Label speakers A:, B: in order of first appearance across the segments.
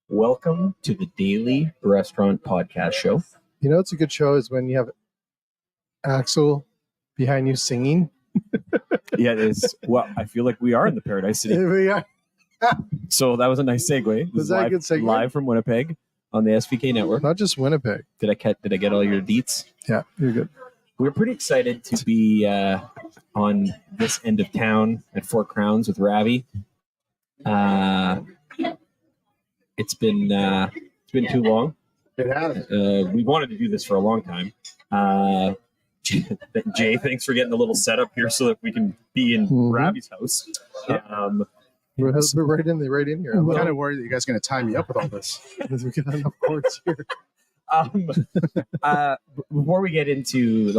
A: Welcome to the Daily Restaurant Podcast Show.
B: You know, it's a good show is when you have Axel behind you singing.
A: Yeah, it is. Well, I feel like we are in the Paradise City.
B: We are.
A: So that was a nice segue.
B: Was that a good segue?
A: Live from Winnipeg on the SVK network.
B: Not just Winnipeg.
A: Did I get all your deets?
B: Yeah, you're good.
A: We're pretty excited to be on this end of town at Four Crowns with Ravi. It's been too long.
B: It has.
A: We wanted to do this for a long time. Jay, thanks for getting a little setup here so that we can be in Ravi's house.
B: We're right in here.
C: I'm kind of worried that you guys are going to tie me up with all this.
B: Because we got enough cords here.
A: Before we get into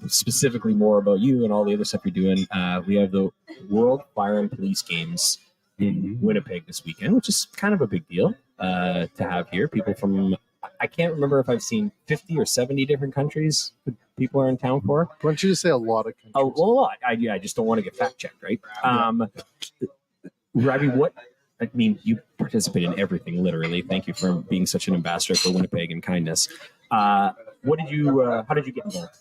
A: specifically more about you and all the other stuff you're doing, we have the World Fire and Police Games in Winnipeg this weekend, which is kind of a big deal to have here. People from, I can't remember if I've seen 50 or 70 different countries that people are in town for.
B: Why don't you just say a lot of countries?
A: A lot. I just don't want to get fact checked, right? Ravi, you participate in everything, literally. Thank you for being such an ambassador for Winnipeg and kindness. How did you get involved?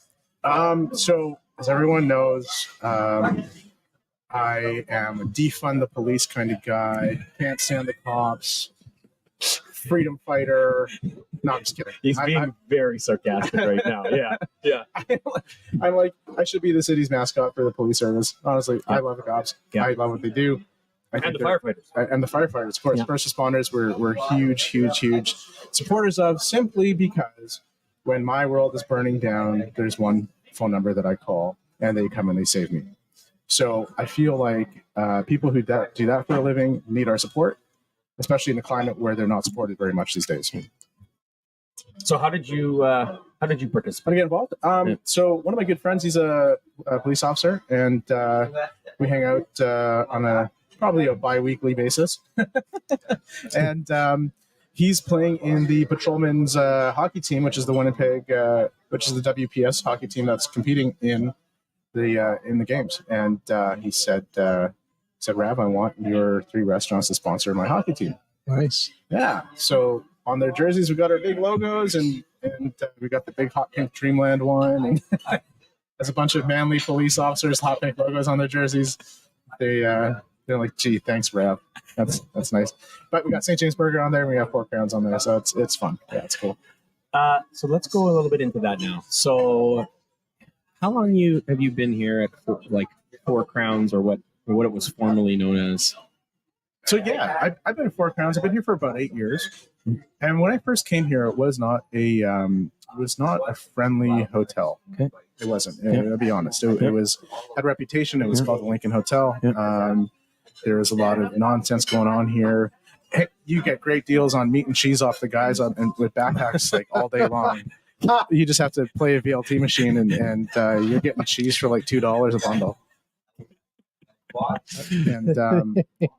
C: So, as everyone knows, I am a defund the police kind of guy. Can't stand the cops. Freedom fighter. No, I'm just kidding.
A: He's being very sarcastic right now. Yeah.
C: I'm like, I should be the city's mascot for the police service. Honestly, I love the cops.
A: Yeah.
C: I love what they do.
A: And the firefighters.
C: And the firefighters, of course.
A: Yeah.
C: First responders, we're huge supporters of, simply because when my world is burning down, there's one phone number that I call, and they come and they save me. So I feel like people who do that for a living need our support, especially in a climate where they're not supported very much these days.
A: So how did you participate?
C: How to get involved? So one of my good friends, he's a police officer, and we hang out on probably a bi-weekly basis. And he's playing in the Patrolmen's hockey team, which is the Winnipeg, which is the WPS hockey team that's competing in the games. And he said, Rav, I want your 3 restaurants to sponsor my hockey team.
B: Nice.
C: Yeah. So on their jerseys, we got our big logos, and we got the big hot pink Dreamland one. And there's a bunch of manly police officers, hot pink logos on their jerseys. They're like, gee, thanks, Rav. That's nice. But we got St. James Burger on there, and we have Pork Crowns on there, so it's fun. Yeah, it's cool.
A: So let's go a little bit into that now. So how long have you been here at Four Crowns, or what it was formerly known as?
C: So yeah, I've been at Four Crowns. I've been here for about 8 years, and when I first came here, it was not a friendly hotel.
A: Okay.
C: It wasn't. I'll be honest. It had a reputation. It was called the Lincoln Hotel. There was a lot of nonsense going on here. Hey, you get great deals on meat and cheese off the guys with backpacks all day long. You just have to play a VLT machine, and you're getting cheese for $2 a bundle.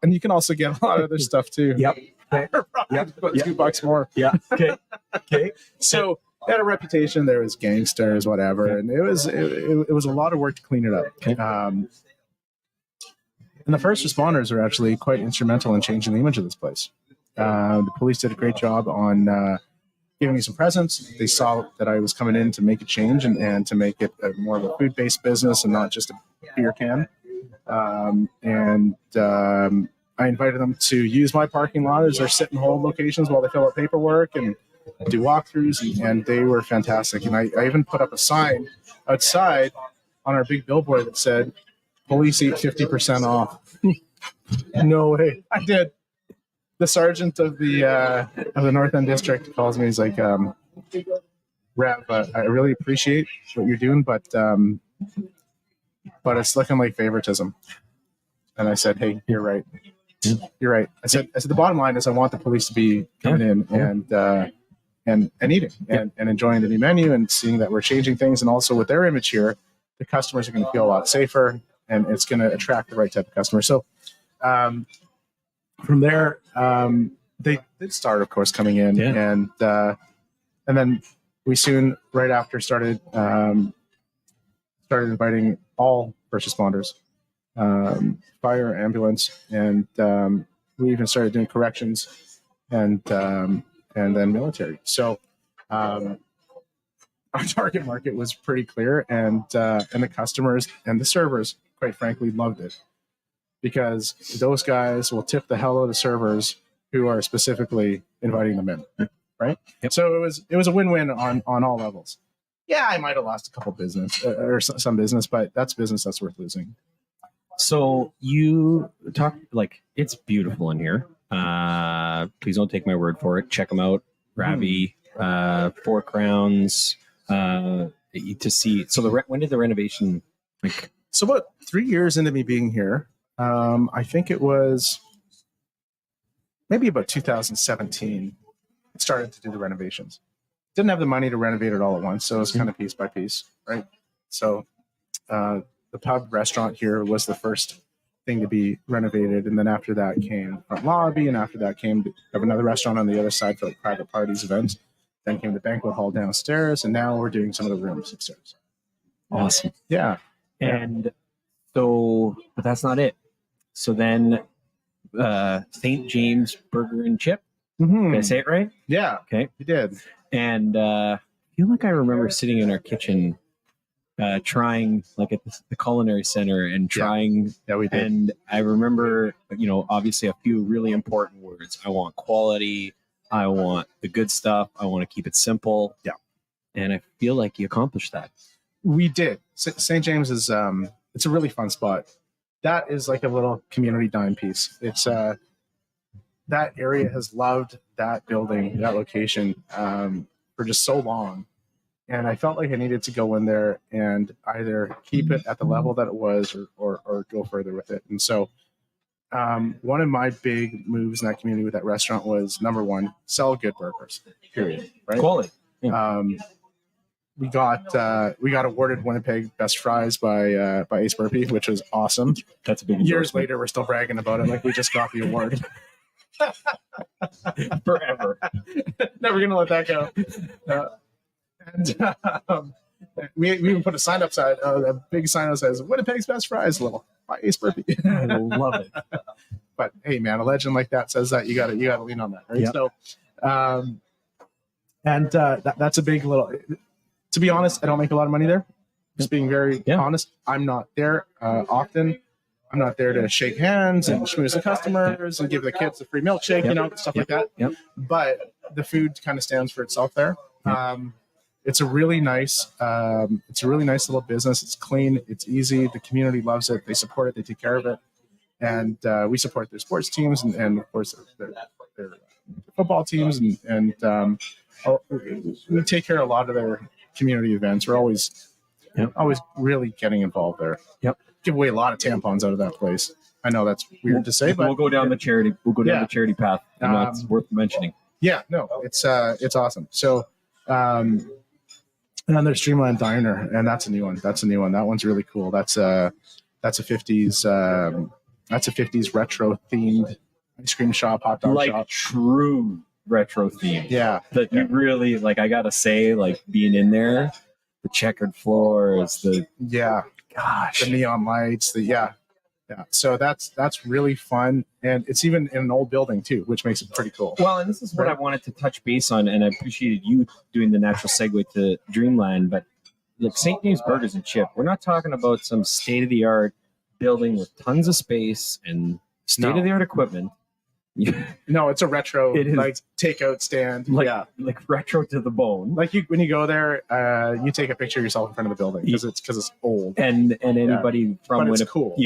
C: And you can also get a lot of other stuff too.
A: Yep.
C: About $2 more.
A: Yeah. Okay.
C: So it had a reputation. There was gangsters, whatever, and it was a lot of work to clean it up.
A: Okay.
C: And the first responders are actually quite instrumental in changing the image of this place. The police did a great job on giving me some presents. They saw that I was coming in to make a change and to make it more of a food-based business and not just a beer can. I invited them to use my parking lot as their sit and hold locations while they fill out paperwork and do walkthroughs, and they were fantastic. And I even put up a sign outside on our big billboard that said, "Police eat 50% off." No way. I did. The sergeant of the North End District calls me. He's like, Rav, I really appreciate what you're doing, but it's looking like favoritism. And I said, hey, you're right. You're right. I said the bottom line is I want the police to be coming in and eating and enjoying the new menu and seeing that we're changing things. And also with their image here, the customers are going to feel a lot safer, and it's going to attract the right type of customer. So from there, they did start, of course, coming in, and then we soon, right after, started inviting all first responders, fire, ambulance, and we even started doing corrections and then military. So our target market was pretty clear, and the customers and the servers, quite frankly, loved it, because those guys will tip the hell out of servers who are specifically inviting them in, right?
A: Yep.
C: So it was a win-win on all levels. Yeah, I might have lost a couple business or some business, but that's business that's worth losing.
A: So you talk like it's beautiful in here. Please don't take my word for it. Check them out, Ravi, Four Crowns. To see. So when did the renovation?
C: So about 3 years into me being here, I think it was maybe about 2017. It started to do the renovations. Didn't have the money to renovate it all at once, so it was kind of piece by piece, right? So the pub restaurant here was the first thing to be renovated, and then after that came front lobby, and after that came to have another restaurant on the other side for like private parties, events. Then came the banquet hall downstairs, and now we're doing some of the rooms upstairs.
A: Awesome.
C: Yeah.
A: And so, but that's not it. So then St. James Burger and Chip.
C: Mm-hmm.
A: Did I say it right?
C: Yeah.
A: Okay.
C: You did.
A: And I feel like I remember sitting in our kitchen trying, like at the culinary center, and trying.
C: Yeah, we did.
A: And I remember, obviously a few really important words. I want quality. I want the good stuff. I want to keep it simple.
C: Yeah.
A: And I feel like you accomplished that.
C: We did. St. James is it's a really fun spot. That is like a little community dime piece. It's that area has loved that building, that location for just so long. And I felt like I needed to go in there and either keep it at the level that it was or go further with it. And so one of my big moves in that community with that restaurant was, number one, sell good burgers, period. Right?
A: Quality. Yeah.
C: We got awarded Winnipeg Best Fries by Ace Burpee, which was awesome.
A: That's a big
C: Years later, we're still bragging about it like we just got the award.
A: Forever.
C: Never gonna let that go. We even put a sign upside, a big sign that says Winnipeg's Best Fries, little by Ace Burpee.
A: I love it.
C: But hey, man, a legend like that says that you got to lean on that, right?
A: Yep.
C: So, that's a big little. To be honest, I don't make a lot of money there. Just being very honest, I'm not there often. I'm not there to shake hands and schmooze the customers and give the kids a free milkshake, stuff like that.
A: Yep.
C: But the food kind of stands for itself there. It's a really nice little business. It's clean. It's easy. The community loves it. They support it. They take care of it. And we support their sports teams and of course their football teams and we take care of a lot of their community events. We're always really getting involved there.
A: Yep.
C: Give away a lot of tampons out of that place. I know that's weird to say, but
A: we'll go down the charity. We'll go down the charity path. And that's worth mentioning.
C: Yeah, no, it's awesome. So, and then there's Streamland Diner, and that's a new one. That one's really cool. That's a 50s retro themed ice cream shop, hot dog shop.
A: Like true retro theme.
C: Yeah.
A: That you really like. I gotta say, like being in there, the checkered floors, the neon lights, yeah. So that's really fun, and it's even in an old building too, which makes it pretty cool. Well, and this is what I wanted to touch base on, and I appreciated you doing the natural segue to Dreamland. But like St. James Burgers and Chip, we're not talking about some state of the art building with tons of space and state of the art equipment.
C: No, it's a retro,
A: it is,
C: like takeout stand,
A: like retro to the bone.
C: Like when you go there, you take a picture of yourself in front of the building because it's old.
A: And anybody from Winnipeg,
C: cool.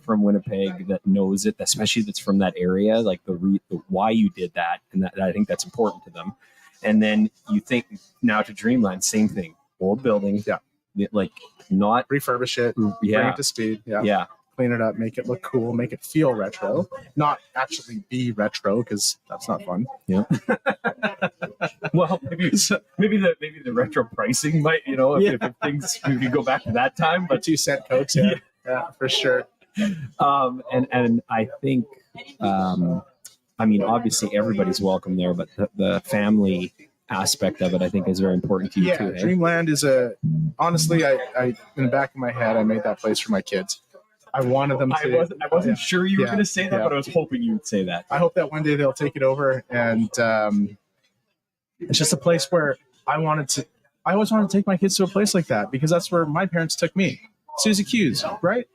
A: From Winnipeg that knows it, especially that's from that area, like the why you did that, and that I think that's important to them. And then you think now to Dreamland, same thing, old building, like not
C: refurbish it, bring it to speed, clean it up, make it look cool, make it feel retro, not actually be retro because that's not fun.
A: Yeah. Well, maybe the retro pricing might, if things we could go back to that time, but
C: 2-cent Cokes, for sure.
A: And I think, obviously everybody's welcome there, but the family aspect of it, I think, is very important to you
C: Yeah,
A: too. Eh?
C: Dreamland is honestly, I in the back of my head, I made that place for my kids. I wanted them to.
A: I wasn't sure you were
C: Yeah,
A: going to say that,
C: yeah.
A: but I was hoping you would say that.
C: I hope that one day they'll take it over, and it's just a place where I always wanted to take my kids to a place like that because that's where my parents took me. Susie Q's, right?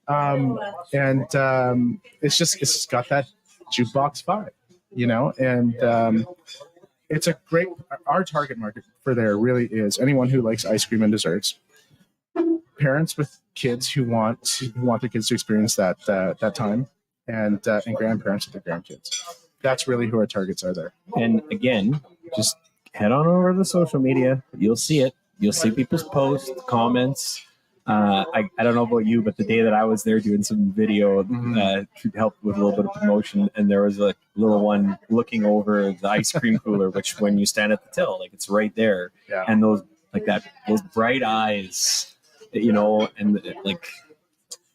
C: It's got that jukebox vibe, and it's a great. Our target market for there really is anyone who likes ice cream and desserts. Parents with kids who want their kids to experience that time, and grandparents with their grandkids. That's really who our targets are there.
A: And again, just head on over to the social media. You'll see it. You'll see people's posts, comments. I don't know about you, but the day that I was there doing some video to help with a little bit of promotion, and there was a little one looking over the ice cream cooler, which when you stand at the till, like it's right there,
C: Yeah.
A: and those bright eyes, and like,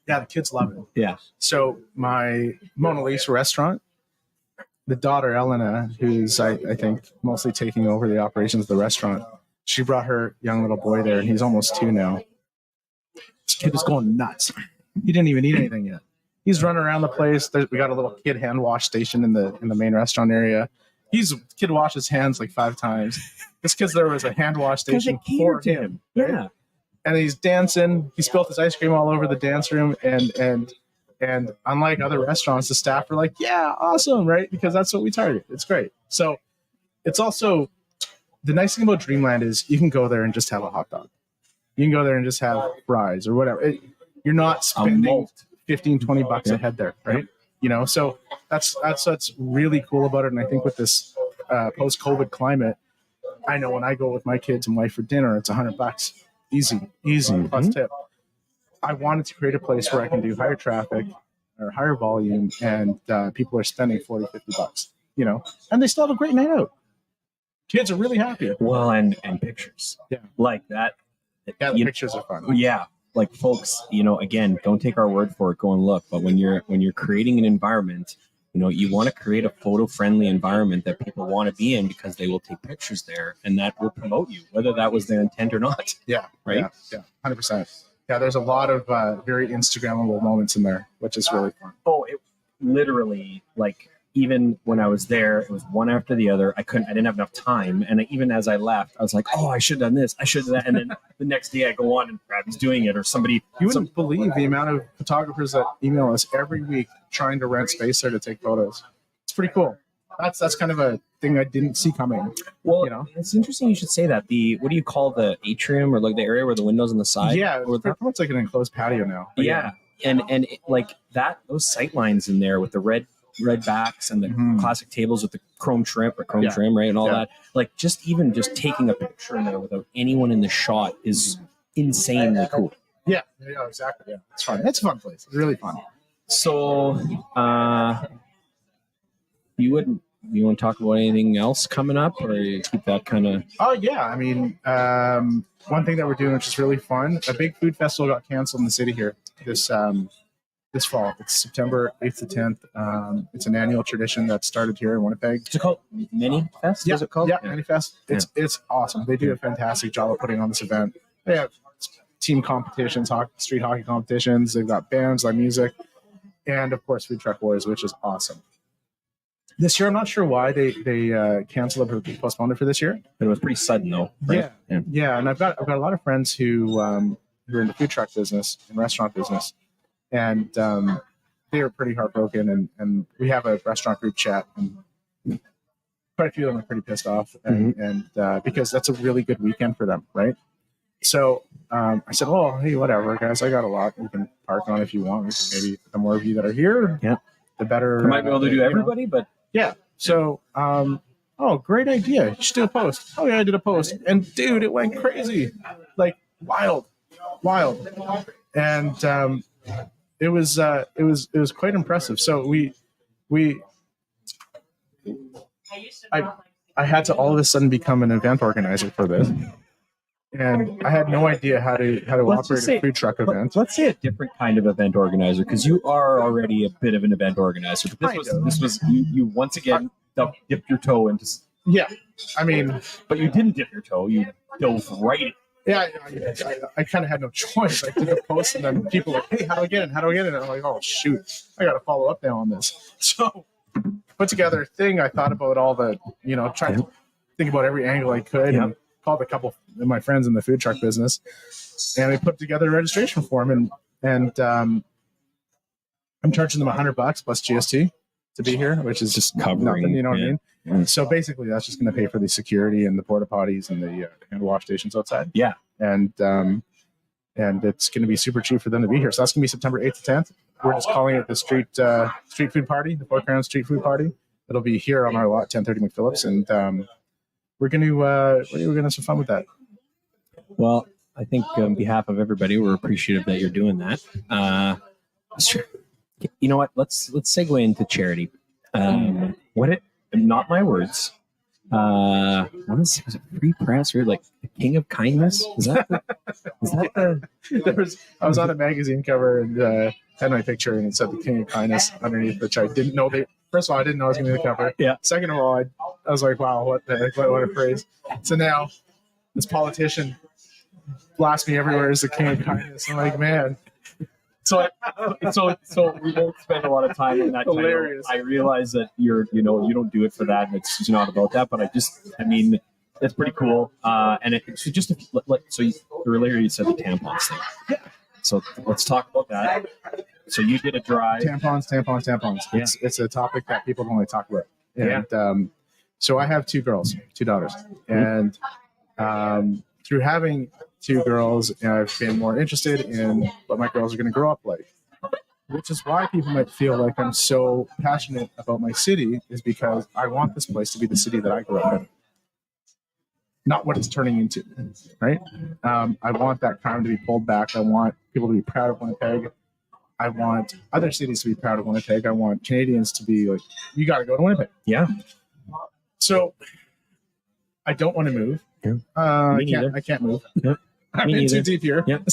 C: Yeah, the kids love it.
A: yeah.
C: So my Mona Lisa restaurant, the daughter Elena, who's I think mostly taking over the operations of the restaurant, she brought her young little boy there, and he's almost 2 now. This kid was going nuts. He didn't even eat anything yet. He's running around the place. We got a little kid hand wash station in the main restaurant area. Kid washes hands like 5 times. This kid's there was a hand wash station for him. Right?
A: Yeah.
C: And he's dancing. He spilled his ice cream all over the dance room, and unlike other restaurants, the staff are like, "Yeah, awesome," right? Because that's what we target. It's great. So it's also the nice thing about Dreamland is you can go there and just have a hot dog. You can go there and just have fries or whatever. You're not spending $15-$20 a head there, right? So that's what's really cool about it. And I think with this post-COVID climate, I know when I go with my kids and wife for dinner, it's $100. Easy plus tip. I wanted to create a place where I can do higher traffic or higher volume, and people are spending $40-$50, and they still have a great night out. Kids are really happy.
A: Well, and pictures.
C: Yeah.
A: Like that.
C: Yeah, the pictures are fun.
A: Yeah. Like folks, again, don't take our word for it. Go and look. But when you're creating an environment, you want to create a photo-friendly environment that people want to be in because they will take pictures there, and that will promote you, whether that was their intent or not.
C: Yeah.
A: Right.
C: Yeah. 100%. Yeah. There's a lot of very Instagrammable moments in there, which is really fun.
A: Oh, it literally, like, even when I was there, it was one after the other. I didn't have enough time. And even as I left, I was like, oh, I should have done this. I should have that. And then the next day I go on and Ravi's doing it, or somebody.
C: You wouldn't believe the amount of photographers that email us every week trying to rent space there to take photos. It's pretty cool. That's kind of a thing I didn't see coming.
A: Well, it's interesting you should say that. What do you call the atrium, or like the area where the windows on the side?
C: Yeah, it's pretty much like an enclosed patio now. But
A: yeah. And like that, those sight lines in there with the red backs and the classic tables with the chrome trim, right, and all that. Like just taking a picture in there without anyone in the shot is insanely cool.
C: Yeah, exactly. Yeah, it's fun. It's a fun place. It's really fun.
A: So, you want to talk about anything else coming up, or you keep that kind of?
C: Oh yeah, I mean, one thing that we're doing, which is really fun, a big food festival got canceled in the city here this fall. It's September 8th to 10th. It's an annual tradition that started here in Winnipeg.
A: Is it called Mini Fest?
C: Yeah,
A: is it called?
C: Yeah, Mini Fest. It's awesome. They do a fantastic job of putting on this event. They have team competitions, street hockey competitions. They've got bands, live music, and of course Food Truck Wars, which is awesome. This year, I'm not sure why they canceled it or postponed it for this year.
A: But it was pretty sudden, though. Right?
C: Yeah. And I've got a lot of friends who are in the food truck business and restaurant business, and they were pretty heartbroken. And we have a restaurant group chat, and quite a few of them are pretty pissed off, and because that's a really good weekend for them, right? So I said, well, hey, whatever, guys, I got a lot you can park on if you want. Maybe the more of you that are here, the better.
A: You might be able to do everybody, but
C: yeah. So, great idea. You should do a post. Oh yeah, I did a post, and dude, it went crazy, like wild, and it was quite impressive. So I had to all of a sudden become an event organizer for this. And I had no idea how to operate a food truck event.
A: Let's say a different kind of event organizer, because you are already a bit of an event organizer. But this was you once again dipped your toe into
C: Yeah, I mean,
A: But you didn't dip your toe. You dove right in.
C: yeah, I kind of had no choice. I did the post, and then people were like, "Hey, how do I get in? How do I get in?" And I'm like, "Oh shoot, I got to follow up now on this." So put together a thing. I thought about all the, tried to think about every angle I could, and called a couple of my friends in the food truck business, and we put together a registration form, and I'm charging them $100 plus GST to be here, which is just
A: Covering,
C: nothing, you know what I mean?
A: Yeah.
C: So basically, that's just going to pay for the security and the porta potties and the hand wash stations outside.
A: Yeah.
C: And it's going to be super cheap for them to be here. So that's going to be September 8th to 10th. We're just calling it the street food party, the 4 Crowns street food party. It'll be here on our lot, 1030 McPhillips, and we're going to have some fun with that.
A: Well, I think on behalf of everybody, we're appreciative that you're doing that. You know what? Let's segue into charity. Not my words. Was it Free Press or like the King of Kindness? Is that the
C: I was on a magazine cover and had my picture and it said the King of Kindness underneath, which I didn't know. First of all, I didn't know I was going to be the cover.
A: Yeah.
C: Second of all, I was like, wow, what a phrase. So now this politician blasts me everywhere as the King of Kindness. I'm like, man.
A: So we won't spend a lot of time on that.
C: Hilarious.
A: I realize that you don't do it for that, and it's not about that. But it's pretty cool. And earlier you said the tampons thing.
C: Yeah.
A: So let's talk about that. So you did a drive.
C: Tampons.
A: Yeah.
C: It's a topic that people don't really talk about. And so I have 2 girls, 2 daughters, and through having 2 girls, I've been more interested in what my girls are going to grow up like, which is why people might feel like I'm so passionate about my city, is because I want this place to be the city that I grew up in, not what it's turning into, right? I want that crime to be pulled back. I want people to be proud of Winnipeg. I want other cities to be proud of Winnipeg. I want Canadians to be like, you got to go to Winnipeg.
A: Yeah.
C: So I don't want to move.
A: Yeah.
C: I can't move.
A: Yep.
C: I'm in too deep here.
A: Yep.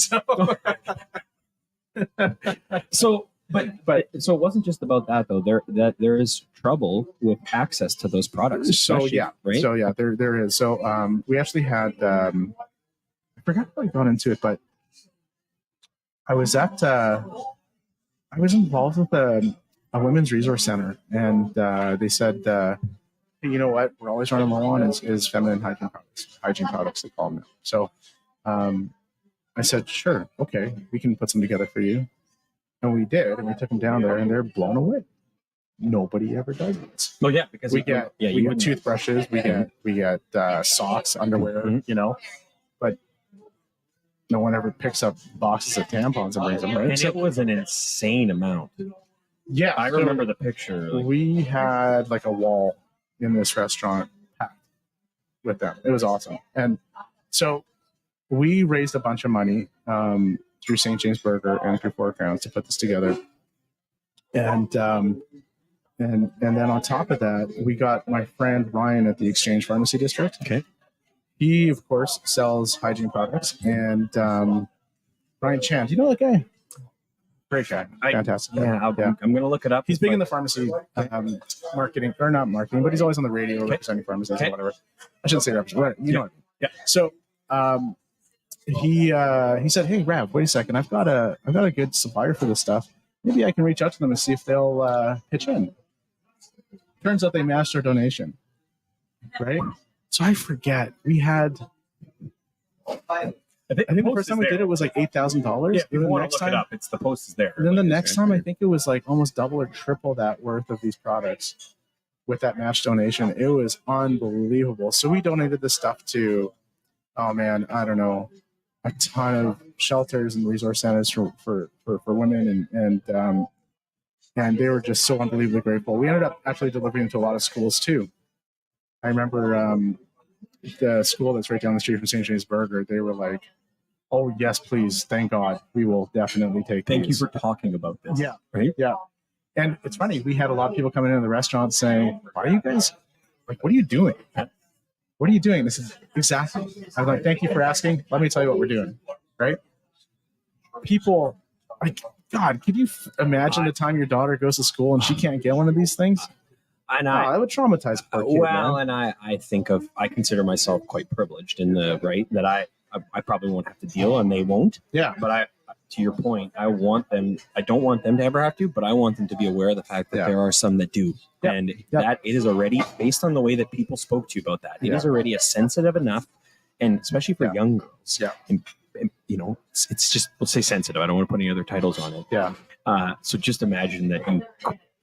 A: So it wasn't just about that though. There is trouble with access to those products.
C: So yeah,
A: right.
C: So yeah, there is. So we actually had I forgot how I got into it, but I was involved with a women's resource center, and they said, hey, you know what, we're always running low on is feminine hygiene products they call them now. So I said, sure, okay, we can put some together for you. And we did, and we took them down there, and they're blown away. Nobody ever does this.
A: Oh yeah, because
C: we get toothbrushes, we get socks, underwear, but no one ever picks up boxes of tampons and brings them, right?
A: And it was an insane amount.
C: Yeah,
A: I remember the picture.
C: We had like a wall in this restaurant packed with them. It was awesome, and so we raised a bunch of money through St. James Burger and through 4 Crowns to put this together. And then on top of that, we got my friend Ryan at the Exchange Pharmacy District.
A: Okay.
C: He, of course, sells hygiene products. And Ryan Chan, do you know that guy? Great guy. Fantastic.
A: I'm going to look it up.
C: He's big in the pharmacy marketing, or not marketing, but he's always on the radio representing pharmacies or whatever. I shouldn't say representing, you know what I mean.
A: Yeah.
C: So he said, hey, Rav, wait a second. I've got a good supplier for this stuff. Maybe I can reach out to them and see if they'll pitch in. Turns out they matched our donation, right? So I forget. We had, I think the first time we did it was like $8,000.
A: Yeah, if you want to look it up, the post is there.
C: And then the next time, I think it was like almost double or triple that worth of these products with that match donation. It was unbelievable. So we donated this stuff to, oh man, I don't know, a ton of shelters and resource centers for women, and they were just so unbelievably grateful. We ended up actually delivering to a lot of schools too. I remember the school that's right down the street from St. James Burger, they were like, oh yes, please, thank God, we will definitely take
A: Thank
C: these.
A: you for talking about this.
C: Yeah.
A: Right?
C: Yeah. And it's funny, we had a lot of people coming into the restaurant saying, why are you guys, like, what are you doing? What are you doing? This is exactly. I was like, thank you for asking. Let me tell you what we're doing. Right? People, like, God, could you imagine the time your daughter goes to school and she can't get one of these things?
A: And
C: that would traumatize a poor kid,
A: well,
C: man.
A: and I consider myself quite privileged in the right that I probably won't have to deal, and they won't.
C: Yeah.
A: But to your point, I don't want them to ever have to, but I want them to be aware of the fact that there are some that do.
C: Yeah.
A: And that it is already, based on the way that people spoke to you about that, it is already a sensitive enough, and especially for young girls.
C: Yeah.
A: And, you know, it's just, let's say sensitive. I don't want to put any other titles on it.
C: Yeah.
A: So just imagine that you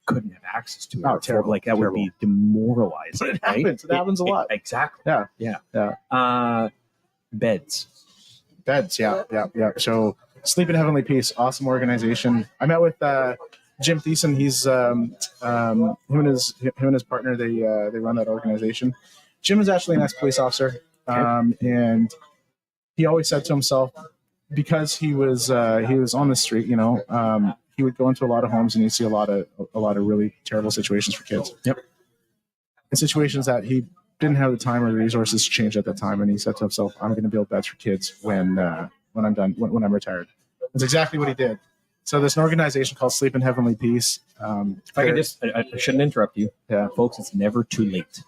A: couldn't have access to it.
C: Oh, terrible.
A: Like that would be demoralizing.
C: It happens. It happens a lot.
A: Exactly.
C: Yeah.
A: Beds.
C: Yeah. So Sleep in Heavenly Peace, awesome organization. I met with Jim Thiessen. He's him and his partner. They run that organization. Jim is actually an ex-police officer, and he always said to himself, because he was on the street, you know, he would go into a lot of homes and he'd see a lot of really terrible situations for kids.
A: Yep.
C: And situations that he didn't have the time or the resources to change at the time. And he said to himself, I'm going to build beds for kids when I'm done, when I'm retired. That's exactly what he did. So there's an organization called Sleep in Heavenly Peace.
A: If I could I shouldn't interrupt you.
C: Yeah.
A: Folks, it's never too late.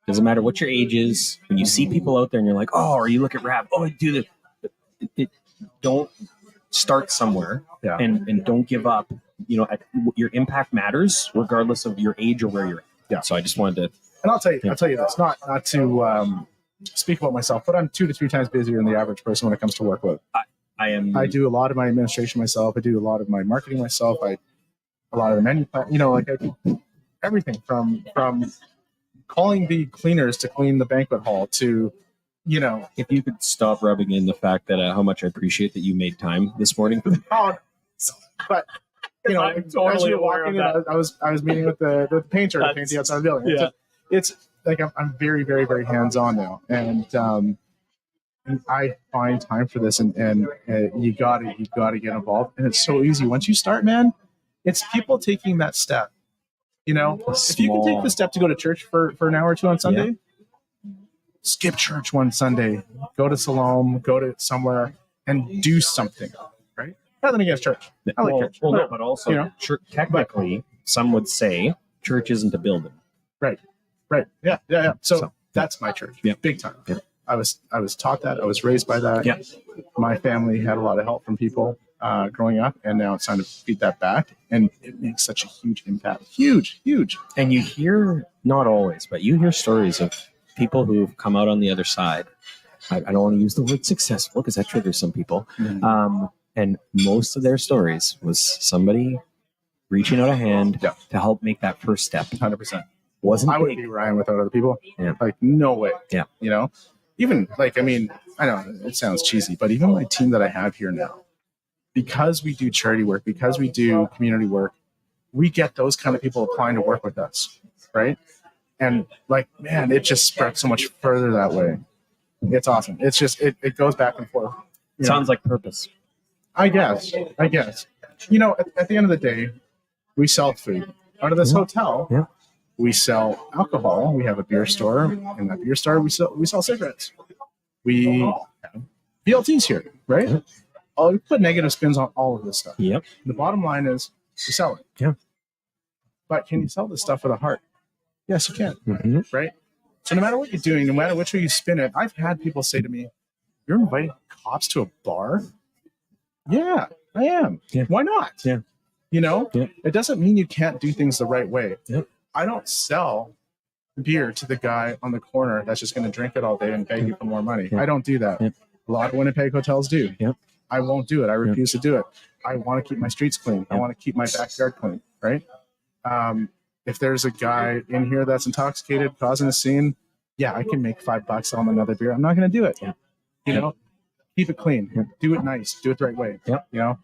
A: Doesn't matter what your age is. When you see people out there and you're like, oh, or you look at Rav, oh, I do this. Don't start somewhere and don't give up. You know, your impact matters regardless of your age or where you're at. Yeah. So I just wanted to.
C: And I'll tell you this, not to speak about myself, but I'm 2 to 3 times busier than the average person when it comes to workload. I do a lot of my administration myself. I do a lot of my marketing myself. A lot of the menu plan. You know, like I do everything from calling the cleaners to clean the banquet hall to, you know.
A: If you could stop rubbing in the fact that how much I appreciate that you made time this morning.
C: But you know,
A: I'm totally
C: as you were
A: aware
C: walking
A: of
C: in, I was meeting with the painter to paint the outside of the building.
A: Yeah.
C: It's like I'm very, very, very hands on now, and I find time for this, and you gotta get involved, and it's so easy once you start, man. It's people taking that step. You know, if you can take the step to go to church for an hour or two on Sunday, skip church one Sunday, go to Salome, go to somewhere, and do something. Right? Nothing against church. I like church.
A: Well, no, but also,
C: you know,
A: technically, some would say church isn't a building.
C: Right. Yeah. So that's my church.
A: Yeah.
C: Big time.
A: Yeah.
C: I was taught that. I was raised by that.
A: Yeah.
C: My family had a lot of help from people growing up, and now it's time to feed that back. And it makes such a huge impact. Huge.
A: And you hear, not always, but you hear stories of people who've come out on the other side. I don't want to use the word successful because that triggers some people. Mm-hmm. And most of their stories was somebody reaching out a hand to help make that first step.
C: 100%.
A: I
C: wouldn't be Ryan without other people.
A: Yeah.
C: Like, no way.
A: Yeah.
C: You know, even like, I mean, I know it sounds cheesy, but even my team that I have here now, because we do charity work, because we do community work, we get those kind of people applying to work with us. Right. And like, man, it just spreads so much further that way. It's awesome. It's just, it goes back and forth.
A: Sounds like purpose.
C: I guess. You know, at the end of the day, we sell food. Out of this hotel, we sell alcohol. We have a beer store. In that beer store, we sell cigarettes. We have BLTs here, right? We put negative spins on all of this stuff.
A: Yep.
C: The bottom line is you sell it.
A: Yeah.
C: But can you sell this stuff with a heart? Yes, you can.
A: Mm-hmm.
C: Right? So no matter what you're doing, no matter which way you spin it, I've had people say to me, "You're inviting cops to a bar?" Yeah, I am.
A: Yeah.
C: Why not?
A: Yeah.
C: You know, It doesn't mean you can't do things the right way.
A: Yep.
C: I don't sell beer to the guy on the corner that's just going to drink it all day and beg you for more money. I don't do that. A lot of Winnipeg hotels do. I won't do it. I refuse to do it. I want to keep my streets clean. I want to keep my backyard clean, right? If there's a guy in here that's intoxicated, causing a scene, I can make $5 selling another beer. I'm not going to do it. You know, keep it clean. Do it nice. Do it the right way. You know,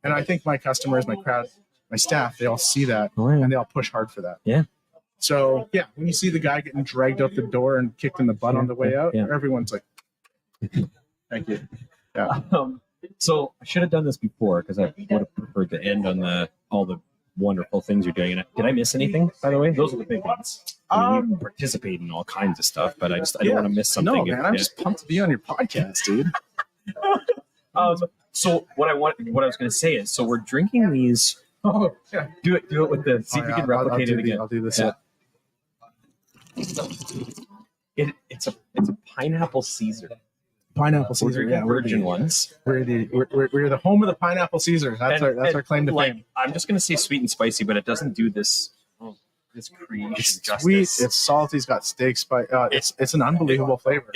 C: and I think my customers, my crowd, my staff, they all see that and they all push hard for that. Yeah. So when you see the guy getting dragged out the door and kicked in the butt on the way out, everyone's like, "Thank you." Yeah.
A: So I should have done this before because I would have preferred to end on all the wonderful things you're doing. And did I miss anything, by the way? Those are the big ones. I mean, you participate in all kinds of stuff, but I don't want to miss something.
C: No, man, I'm just pumped to be on your podcast, dude.
A: So what I was going to say is, so we're drinking these
C: Oh, yeah.
A: Do it with the. See if you can replicate it again.
C: I'll do this.
A: Yeah. It's a pineapple Caesar.
C: Pineapple
A: We're
C: Caesar,
A: drinking
C: yeah,
A: virgin ones.
C: We're the home of the pineapple Caesar. That's our claim to fame.
A: I'm just gonna say sweet and spicy, but it doesn't do this creation
C: It's
A: justice.
C: sweet. It's salty. It's got steak spice. It's an unbelievable flavor.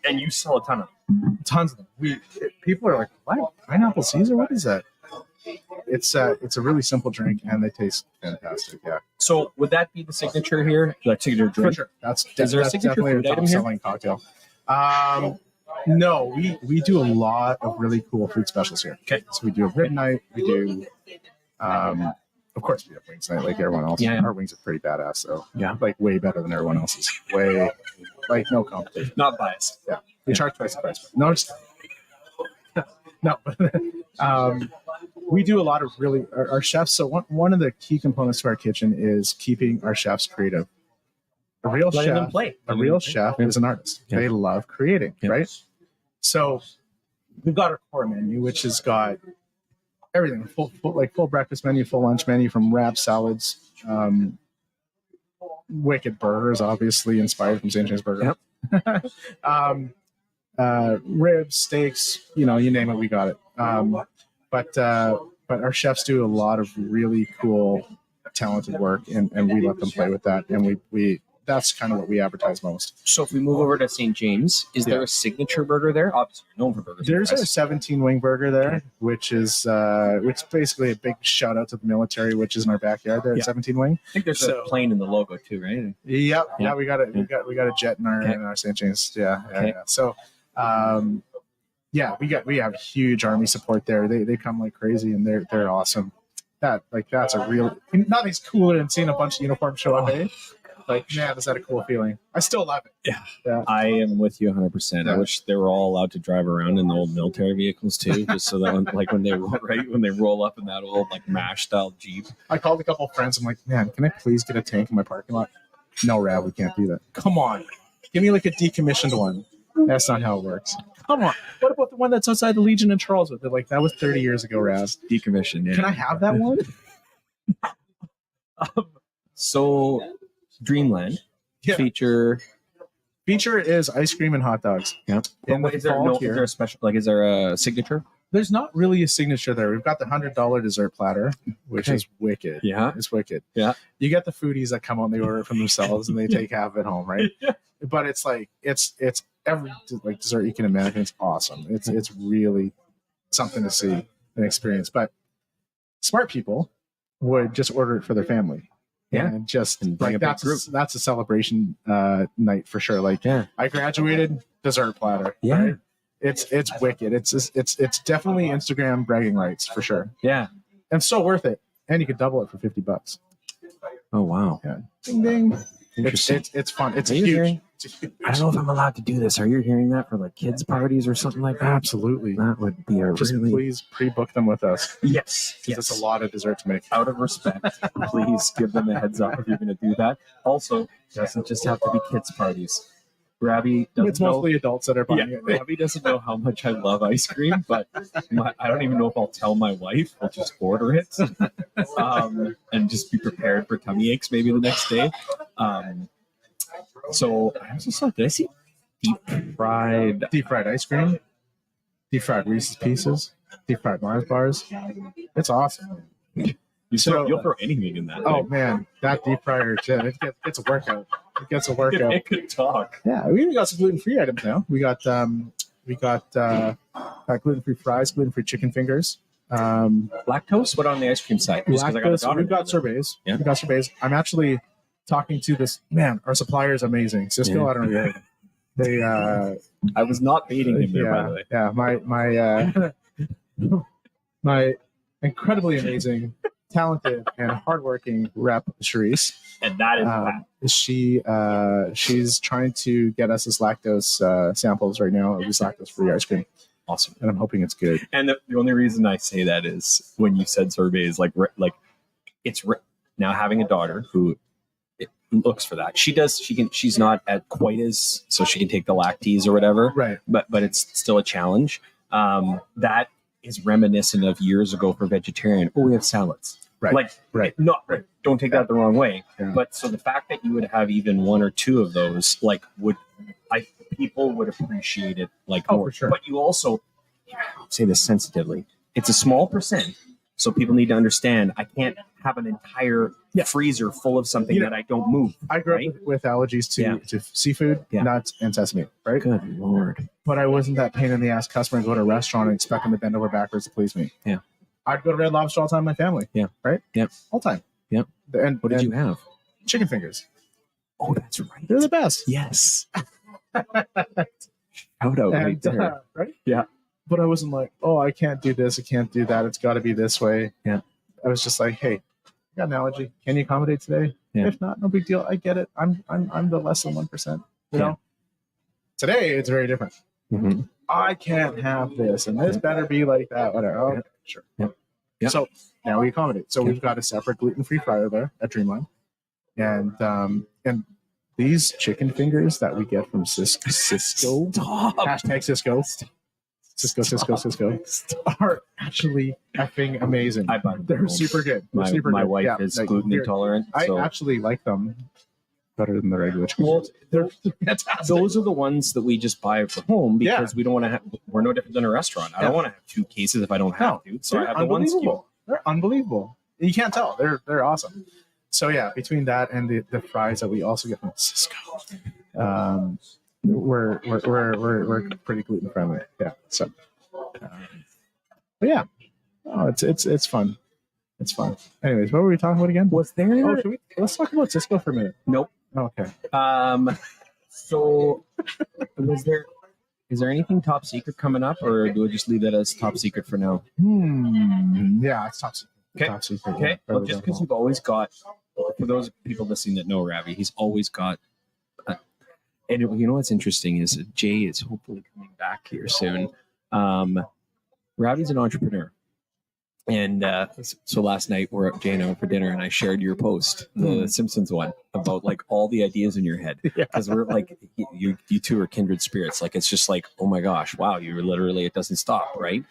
A: And you sell a ton of them.
C: Tons of them. People are like, what? Pineapple Caesar? What is that? It's a really simple drink, and they taste fantastic. Yeah.
A: So would that be the signature here? Like signature drink?
C: For sure. That's
A: there a signature
C: definitely
A: food
C: a
A: item here?
C: top-selling cocktail. No, we do a lot of really cool food specials here.
A: Okay.
C: So we do a rib night. We do, of course, we have wings night like everyone else.
A: Yeah.
C: Our wings are pretty badass, so
A: Yeah.
C: like way better than everyone else's. Way, like no competition.
A: Not biased.
C: Yeah, we charge twice the price. No, just no. We do a lot of really our chefs. So one of the key components to our kitchen is keeping our chefs creative. A real
A: Letting them
C: chef,
A: play.
C: a real chef is an artist.
A: Yeah.
C: They love creating,
A: Yeah.
C: right? So we've got our core menu, which has got everything: full breakfast menu, full lunch menu, from wraps, salads, wicked burgers, obviously inspired from St. James Burger. Yep. Ribs, steaks, you name it, we got it. But our chefs do a lot of really cool, talented work, and we let them play with that, and we that's kind of what we advertise most.
A: So if we move over to St. James, is there a signature burger there? Obviously, you're known for burgers.
C: There's a 17 wing burger there, which is basically a big shout out to the military, which is in our backyard there at 17 wing.
A: I think there's a plane in the logo too, right?
C: Yep. Yeah, we got a jet in our St. James. Yeah. So we have huge Army support there. They come like crazy, and they're awesome. That's a real, nothing's cooler than seeing a bunch of uniforms show up, eh? Like, man, is that a cool feeling? I still love it. Yeah.
A: I am with you 100%. I wish they were all allowed to drive around in the old military vehicles too, just so that when they roll up in that old MASH style Jeep.
C: I called a couple of friends. I'm like, man, can I please get a tank in my parking lot? No, Rav, we can't do that. Come on, give me like a decommissioned one. That's not how it works. Come on. What about the one that's outside the Legion in Charleswood? They're like, that was 30 years ago, Rav.
A: Decommissioned. Yeah.
C: Can I have that one?
A: So, Dreamland feature
C: is ice cream and hot dogs.
A: Yeah. Is there a special? Is there a signature?
C: There's not really a signature there. We've got the $100 dessert platter, which is wicked.
A: Yeah,
C: it's wicked.
A: Yeah,
C: you get the foodies that come on, they order it from themselves, and they take half of it home, right? Yeah. But it's every dessert you can imagine. It's awesome. It's really something to see and experience. But smart people would just order it for their family.
A: Yeah,
C: and that's a celebration night for sure. I graduated, dessert platter.
A: Yeah,
C: right? It's wicked. It's definitely Instagram bragging rights for sure.
A: Yeah,
C: and so worth it. And you could double it for $50.
A: Oh wow!
C: Yeah, ding ding.
A: Interesting.
C: It's fun. It's huge.
A: I don't know if I'm allowed to do this. Are you hearing that for kids parties or something like that?
C: Absolutely.
A: That would be
C: please pre-book them with us.
A: Yes.
C: It's a lot of dessert to make.
A: Out of respect, please give them a heads up if you're going to do that. Also, it doesn't just have to be kids parties. Ravi doesn't
C: It's mostly adults that are buying it.
A: Ravi doesn't know how much I love ice cream, but I don't even know if I'll tell my wife. I'll just order it and just be prepared for tummy aches maybe the next day. So I also saw, did I see deep fried
C: ice cream, deep fried Reese's Pieces, deep fried Mars bars? It's awesome.
A: You'll throw anything in that.
C: Oh man, that deep fryer, it's a workout. It gets a workout.
A: It could talk.
C: Yeah, we even got some gluten-free items now. We got gluten-free fries, gluten-free chicken fingers.
A: Lactose? What on the ice cream side?
C: Lactose. We've got sorbets.
A: Yeah.
C: We've got sorbets. I'm actually talking to this man. Our supplier is amazing. Cisco, I don't know if you heard.
A: I was not baiting him there, by the way.
C: Yeah, my incredibly amazing, talented, and hardworking rep, Charisse.
A: And that is
C: she's trying to get us this lactose samples right now of this lactose-free ice cream.
A: Awesome.
C: And I'm hoping it's good.
A: And the only reason I say that is when you said sorbets, it's now having a daughter who looks for that. She's not at quite as, so she can take the lactase or whatever.
C: Right.
A: But it's still a challenge. That is reminiscent of years ago for vegetarian. Oh, we have salads.
C: Right.
A: Like,
C: Right.
A: not don't take that the wrong way.
C: Yeah.
A: But so the fact that you would have even one or two of those, like, people would appreciate it like more.
C: For sure.
A: But you also say this sensitively. It's a small percent, so people need to understand. I can't have an entire freezer full of something that I don't move.
C: I grew up with allergies to seafood, nuts, and sesame. Right.
A: Good Lord.
C: But I wasn't that pain in the ass customer and go to a restaurant and expect them to bend over backwards to please me.
A: Yeah.
C: I'd go to Red Lobster all the time with my family.
A: Yeah.
C: Right?
A: Yeah.
C: All the time.
A: Yeah.
C: And
A: what did you have?
C: Chicken fingers.
A: Oh, that's right.
C: They're the best.
A: Yes. Shout out right there.
C: Right?
A: Yeah.
C: But I wasn't like, oh, I can't do this, I can't do that. It's got to be this way.
A: Yeah.
C: I was just like, hey, I got an allergy. Can you accommodate today?
A: Yeah.
C: If not, no big deal. I get it. I'm the less than 1%. You know. Today it's very different.
A: Mm-hmm.
C: I can't have this, and this better be like that. Whatever. Okay, sure.
A: Yep. Yep.
C: So now we accommodate. So we've got a separate gluten-free fryer there at Dreamline, and these chicken fingers that we get from Cisco, hashtag Cisco, are actually effing amazing.
A: I buy them.
C: They're super good.
A: My wife is gluten intolerant. So.
C: I actually like them better than the regular chicken.
A: Well,
C: they're fantastic.
A: Those are the ones that we just buy for home because we don't want to have. We're no different than a restaurant. I don't want to have 2 cases if I don't have to. So I have the one SKU.
C: They're unbelievable. You can't tell. They're awesome. So yeah, between that and the fries that we also get from Cisco, we're pretty gluten friendly. Yeah. So, but yeah, it's fun. It's fun. Anyways, what were we talking about again?
A: Was there?
C: Let's talk about Cisco for a minute.
A: Nope.
C: Okay.
A: So is there anything top secret coming up, or do we just leave that as top secret for now?
C: Yeah, it's top secret.
A: Okay.
C: Top secret.
A: Okay.
C: Yeah,
A: Well, just because you've always got, for those people listening that know Ravi, he's always got. And you know what's interesting is Jay is hopefully coming back here soon. Ravi's an entrepreneur. And so last night Jay and I went for dinner, and I shared your post, the Simpsons one, about like all the ideas in your head. Because we're like, you two are kindred spirits. Like, it's just like, oh my gosh, wow, you're literally, it doesn't stop, right?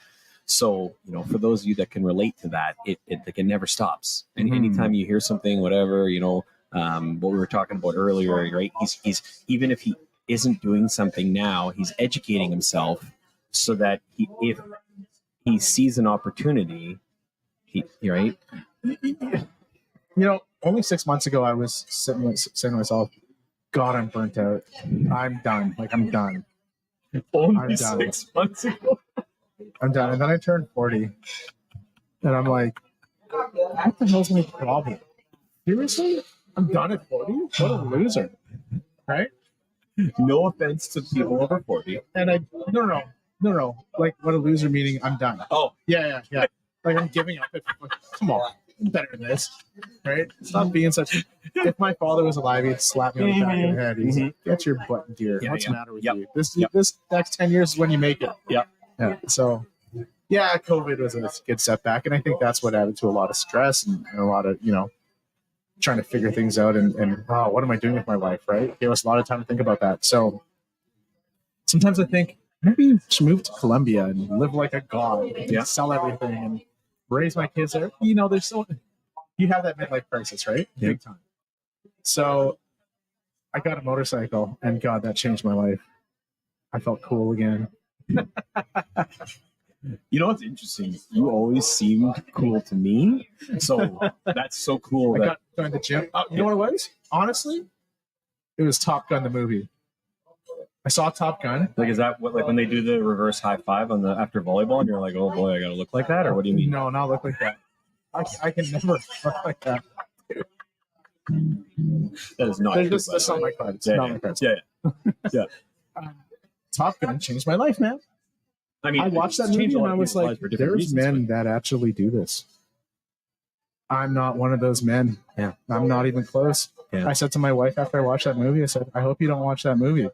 A: So, for those of you that can relate to that, it never stops. And anytime you hear something, whatever, what we were talking about earlier, right? He's even if he isn't doing something now, he's educating himself so that if he sees an opportunity, right?
C: Only 6 months ago, I was saying to myself, God, I'm burnt out. I'm done. Like, I'm done.
A: Only 6 months ago.
C: I'm done. And then I turned 40. And I'm like, what the hell's my problem? Seriously? I'm done at 40? What a loser. Right?
A: No offense to people over 40.
C: And no. Like, what a loser meaning I'm done.
A: Oh.
C: Yeah. Like, I'm giving up. Come on. I'm better than this. Right? Stop being such. If my father was alive, he'd slap me on the back of the head. He's like, get your butt in gear. What's the matter with you? This next 10 years is when you make it.
A: Yeah.
C: So, yeah, COVID was a good setback. And I think that's what added to a lot of stress and a lot of, trying to figure things out and what am I doing with my life, right? It gave us a lot of time to think about that. So sometimes I think maybe you should move to Colombia and live like a god and sell everything and raise my kids there. You have that midlife crisis, right?
A: Yeah.
C: Big time. So I got a motorcycle and God, that changed my life. I felt cool again.
A: You know what's interesting? You always seemed cool to me. So that's so cool.
C: I got going to the gym. You know what it was? Honestly, it was Top Gun, the movie. I saw Top Gun.
A: Like, is that what, like when they do the reverse high five on the after volleyball and you're like, oh boy, I got to look like that? Or what do you mean?
C: No, not look like that. I can never look like that.
A: That is not true.
C: That's not my cards. Not my cards.
A: Yeah.
C: Top Gun changed my life, man.
A: I mean,
C: I watched that movie and I was like, there's men that actually do this. I'm not one of those men.
A: Yeah.
C: I'm not even close.
A: Yeah.
C: I said to my wife after I watched that movie, I said, I hope you don't watch that movie.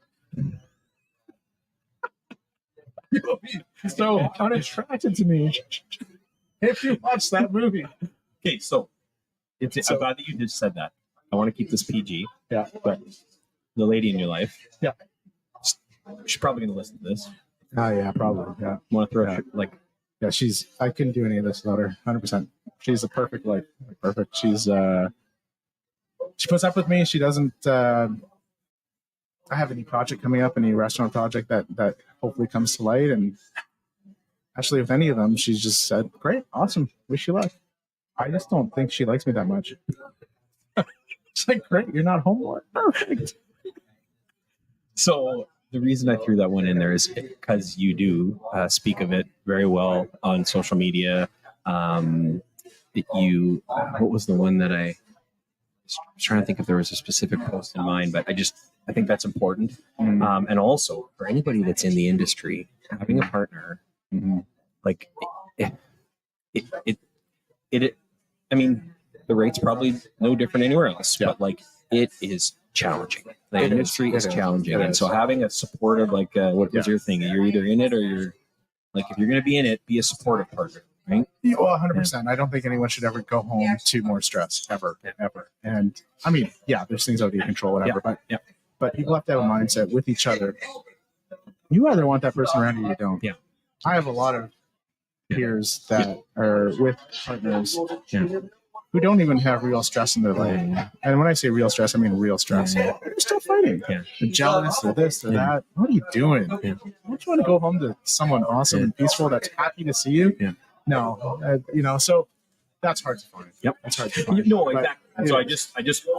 C: So unattracted to me if you watch that movie.
A: Okay, so I'm glad that you just said that. I want to keep this PG.
C: Yeah.
A: But the lady in your life.
C: Yeah.
A: She's probably going to listen to this.
C: Oh, yeah, probably. Yeah.
A: Want to throw
C: Yeah, I couldn't do any of this without her. 100%. She's the perfect wife. Perfect. She puts up with me. She doesn't. I have any project coming up, any restaurant project that hopefully comes to light, and actually, with any of them, she's just said, "Great, awesome, wish you luck." I just don't think she likes me that much. It's like, great, you're not home more. Perfect.
A: So the reason I threw that one in there is because you do speak of it very well on social media. What was the one that I was trying to think if there was a specific post in mind, but I think that's important. And also for anybody that's in the industry, having a partner, like I mean, the rate's probably no different anywhere else, but like it is challenging. The industry is challenging. And so having a supportive, like, what was your thing? You're either in it or you're like, if you're going to be in it, be a supportive partner, right?
C: Yeah, well, 100%. I don't think anyone should ever go home to more stress ever. And I mean, yeah, there's things out of your control, whatever, but people have to have a mindset with each other. You either want that person around you or you don't.
A: Yeah.
C: I have a lot of peers that are with partners who don't even have real stress in their life. And when I say real stress, I mean real stress. They're still fighting. They're jealous, they're this, or that. What are you doing? Don't you want to go home to someone awesome and peaceful that's happy to see you? No. So that's hard to find.
A: Yep.
C: That's hard to find.
A: No, exactly. So I just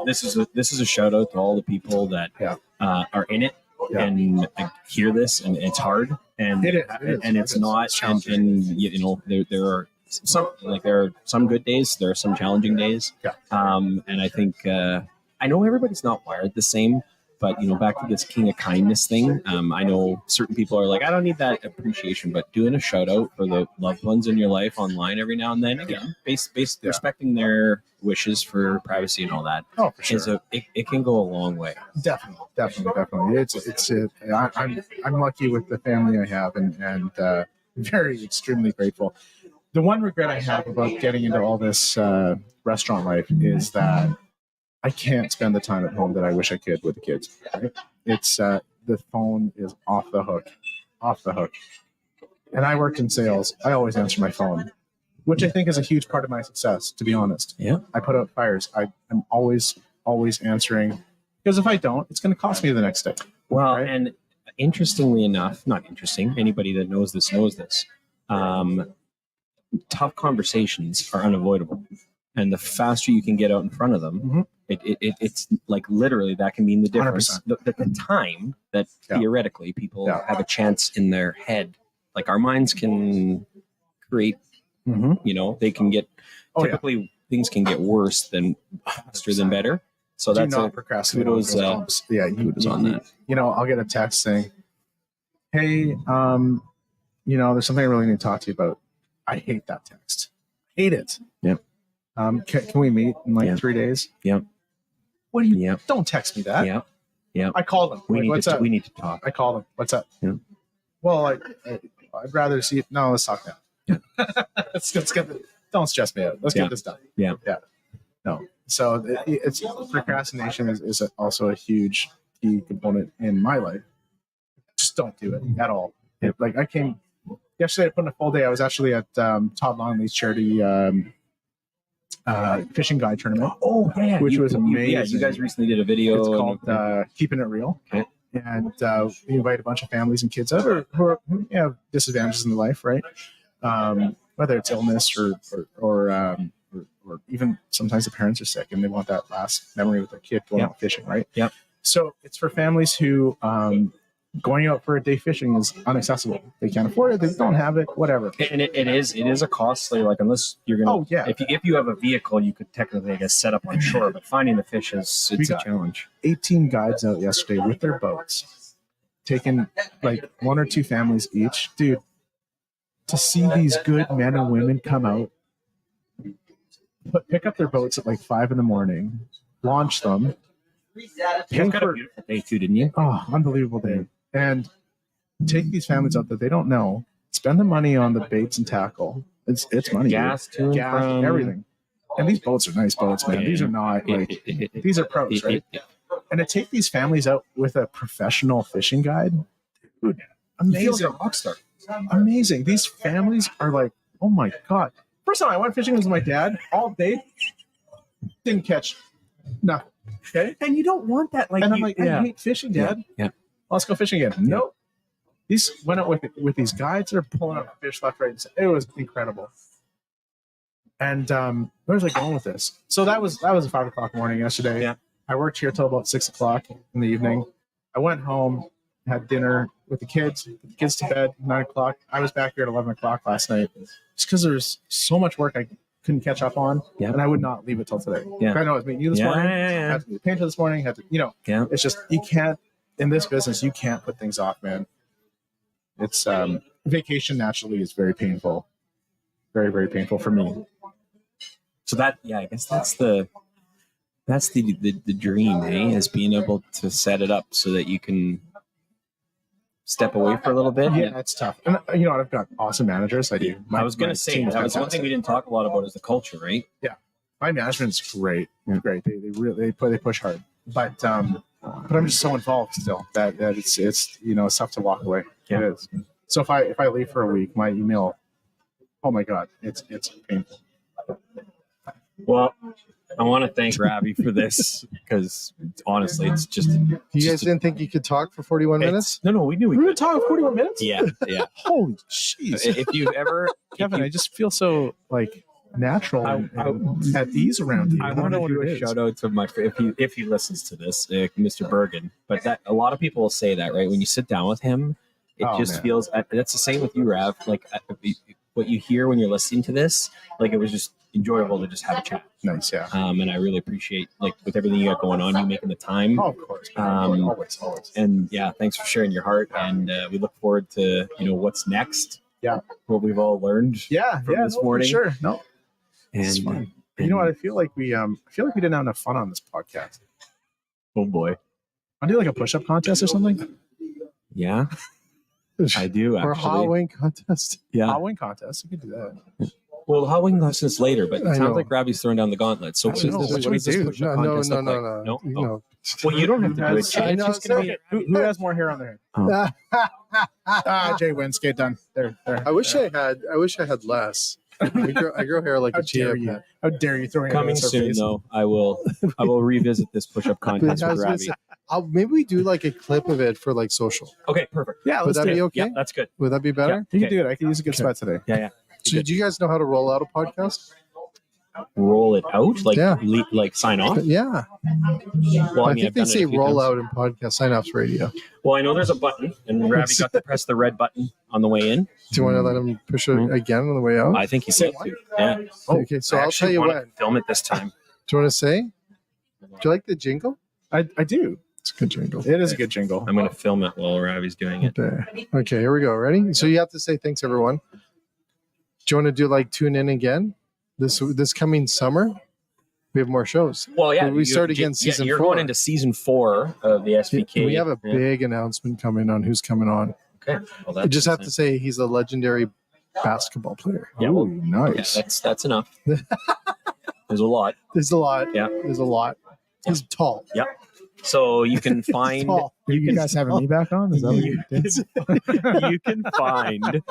A: this is a shout out to all the people that are in it and hear this, and it's hard, and it's not, and there are some good days, there are some challenging days, and I think I know everybody's not wired the same, but back to this king of kindness thing, I know certain people are like, I don't need that appreciation, but doing a shout out for the loved ones in your life online every now and then, again, respecting their wishes for privacy and all that,
C: for sure.
A: It can go a long way.
C: Definitely. I'm lucky with the family I have, and very extremely grateful. The one regret I have about getting into all this restaurant life is that I can't spend the time at home that I wish I could with the kids. Right? It's the phone is off the hook. And I worked in sales. I always answer my phone, which I think is a huge part of my success, to be honest.
A: Yeah.
C: I put out fires. I'm always answering, because if I don't, it's going to cost me the next day.
A: Well, right? And interestingly enough, not interesting, anybody that knows this knows this. Tough conversations are unavoidable, and the faster you can get out in front of them, it's like literally that can mean the difference. The time that theoretically people have a chance in their head, like our minds can create, they can get things can get worse than faster than better. So that's a kudos. Kudos on that.
C: I'll get a text saying, "Hey, there's something I really need to talk to you about." I hate that text. Hate it.
A: Yep.
C: Can we meet in 3 days?
A: Yep.
C: What do you? Yep. Don't text me that.
A: Yep. Yeah.
C: I called them.
A: We need to talk.
C: I called them. What's up?
A: Yeah.
C: Well, I'd rather see it. No, let's talk now. Yeah. let's get. Don't stress me out. Let's get this done.
A: Yeah.
C: Yeah. No. So it's procrastination is also a huge key component in my life. Just don't do it at all. Like I came yesterday, I put in a full day. I was actually at Todd Longley's charity fishing guide tournament.
A: Oh yeah,
C: which was amazing.
A: Yeah, you guys recently did a video.
C: It's called Keeping It Real.
A: Okay.
C: And we invite a bunch of families and kids out who have disadvantages in their life, right? Whether it's illness or even sometimes the parents are sick and they want that last memory with their kid going out fishing, right?
A: Yep.
C: So it's for families who going out for a day fishing is inaccessible. They can't afford it. They don't have it. Whatever.
A: And it is a costly, like, unless you're gonna.
C: Oh yeah.
A: If you have a vehicle, you could technically, I guess, set up on shore. But finding the fish it's a challenge.
C: 18 guides out yesterday with their boats, taking like 1 or 2 families each, dude. To see these good men and women come out, pick up their boats at like 5 a.m, launch them.
A: You guys got a beautiful day too, didn't you?
C: Oh, unbelievable day. And take these families out that they don't know, spend the money on the baits and tackle. It's money.
A: Gas,
C: everything. And these boats are nice boats, man. These are not like, these are pros, right? And to take these families out with a professional fishing guide, dude, amazing.
A: You feel like a rock star.
C: amazing. These families are like, oh my God. First time I went fishing was with my dad all day. Didn't catch nothing. Okay.
A: And you don't want that. Like,
C: And I'm like, I hate fishing, Dad.
A: Yeah.
C: Let's go fishing again. Nope. These went out with these guides that are pulling up fish left, right, and center. It was incredible. And where's I going with this? So that was at 5 o'clock morning yesterday.
A: Yeah.
C: I worked here till about 6 o'clock in the evening. I went home, had dinner with the kids, put the kids to bed, 9 o'clock. I was back here at 11 o'clock last night just because there was so much work I couldn't catch up on, and I would not leave it till today.
A: Yeah.
C: I know I was meeting you this morning. Had to be a painter this morning. Had to, it's just, you can't, in this business, you can't put things off, man. It's vacation naturally is very painful. Very, very painful for me.
A: So that, I guess that's the dream, is being able to set it up so that you can step away for a little bit.
C: Yeah, it's tough. And you know what? I've got awesome managers. I do.
A: I was going to say that was one thing we didn't talk a lot about is the culture, right?
C: Yeah, my management's great. Great. They really push hard. But I'm just so involved still that it's it's tough to walk away.
A: Yeah.
C: It is. So if I leave for a week, my email, oh my God, it's painful.
A: Well, I want to thank Ravi for this because honestly, it's just.
B: You guys didn't think you could talk for 41 minutes?
A: No, we knew we
C: We were
A: could.
C: talking 41 minutes.
A: Yeah.
C: Holy jeez,
A: If you've ever,
C: Kevin, I just feel so like natural and at ease around you.
A: I want to do a shout out to my if he listens to this, Mr. Bergen. But that a lot of people will say that, right? When you sit down with him, it just feels. That's the same with you, Rav. Like what you hear when you're listening to this, like it was just enjoyable to just have a chat.
C: Nice, yeah.
A: And I really appreciate, like, with everything you got going on, you making the time.
C: Oh, of course. Always.
A: And yeah, thanks for sharing your heart. And we look forward to what's next.
C: Yeah.
A: What we've all learned.
C: From
A: this morning.
C: For sure. No. It's
A: And
C: fun. You know what? I feel like we didn't have enough fun on this podcast.
A: oh boy.
C: I do like a push-up contest or something.
A: Yeah, I do
B: Or a hot
A: actually.
B: wing contest.
A: Yeah.
C: Hot wing contest. We could do that.
A: Well, the hot wing lessons later, but it
B: I know.
A: sounds like Ravi's throwing down the gauntlet. So
C: I know.
A: what
C: What
A: does this push-up contest look like?
B: No.
A: No? Well, you don't have to do it. Jay.
B: I
A: It's
B: know,
A: just gonna be
C: Who has more hair on their head? Jay wins. Get done. There.
B: I wish I had less. I grow hair like
C: How
B: a chia
C: dare you?
B: pet.
C: How dare you throw
A: coming soon, though. I will revisit this push-up contest
B: I
A: with
B: was gonna
A: Ravi.
B: say, maybe we do like a clip of it for like social.
A: Okay, perfect.
C: Yeah,
B: Would
C: let's
B: that
C: do
B: be
C: it.
B: okay?
A: Yeah, that's good.
B: Would that be better?
C: You can do it. I can use a good spot today.
A: Yeah.
B: So do you guys know how to roll out a podcast?
A: Roll it out, like
B: Yeah.
A: like sign off.
B: Yeah.
A: Well,
B: I
A: I've
B: think they
A: done it
B: say
A: a few
B: roll
A: times.
B: out in podcast sign-offs radio.
A: Well, I know there's a button, and Ravi got to press the red button on the way in.
B: Do you want to let him push it again on the way out?
A: I think he's
C: Say
A: going to. Yeah.
B: Okay, so
A: I
B: I'll
A: actually
B: tell you
A: wanna
B: when.
A: film it this time.
B: Do you want to say? Do you like the jingle?
C: I do.
B: It's a good jingle.
C: It is a good jingle.
A: I'm going to film it while Ravi's doing it.
B: Okay, here we go. Ready? So you have to say thanks, everyone. Do you want to do like tune in again this coming summer? We have more shows.
A: Well, yeah,
B: We start again season
A: You're
B: 4.
A: going into season 4 of the SVK.
B: We have a big announcement coming on who's coming on.
A: Okay. Well,
B: I just have to say he's a legendary basketball player.
A: Yeah, well,
C: Ooh, nice.
A: Yeah, that's enough. There's a lot.
B: There's a lot.
A: Yeah.
B: There's a lot. He's tall.
A: Yep. So you can find
B: Tall.
C: You guys having me back on? Is that what you did?
A: you can find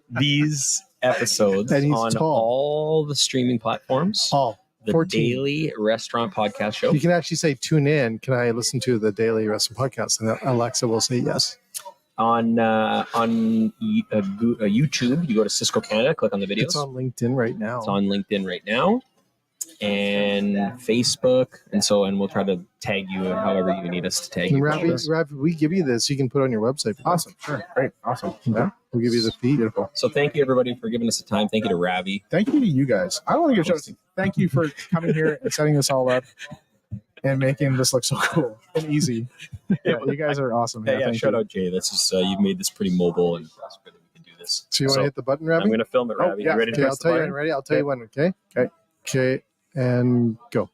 A: these episodes
B: And he's
A: on
B: tall.
A: all the streaming platforms.
B: Tall.
A: The
B: 14.
A: Daily Restaurant Podcast Show.
B: You can actually say tune in. Can I listen to the Daily Wrestling Podcast? And Alexa will say yes.
A: On YouTube, you go to Cisco Canada, click on the videos.
B: It's on LinkedIn right now.
A: It's on LinkedIn right now, and Facebook, and we'll try to tag you however you need us to tag
B: And
A: you.
B: Ravi, we give you this. You can put on your website.
C: Awesome. Sure. Great. Awesome. Yeah.
B: We'll give you the feed.
C: Beautiful.
A: So thank you everybody for giving us the time. Thank you to Ravi.
C: Thank you to you guys. I want to give a shout out. Thank you for coming here and setting this all up and making this look so cool and easy. Yeah, you guys are awesome.
A: Yeah,
C: thank
A: shout
C: you.
A: out Jay. This is you've made this pretty mobile, and it's good that we can do this.
B: So you want to hit the button, Ravi?
A: I'm going to film it,
C: Oh,
A: Ravi.
C: yeah.
A: You ready to
B: Okay,
A: press
B: I'll
A: the
B: tell you
A: button?
B: when. Ready? I'll tell you when. Okay.
C: Okay.
B: Okay. And go.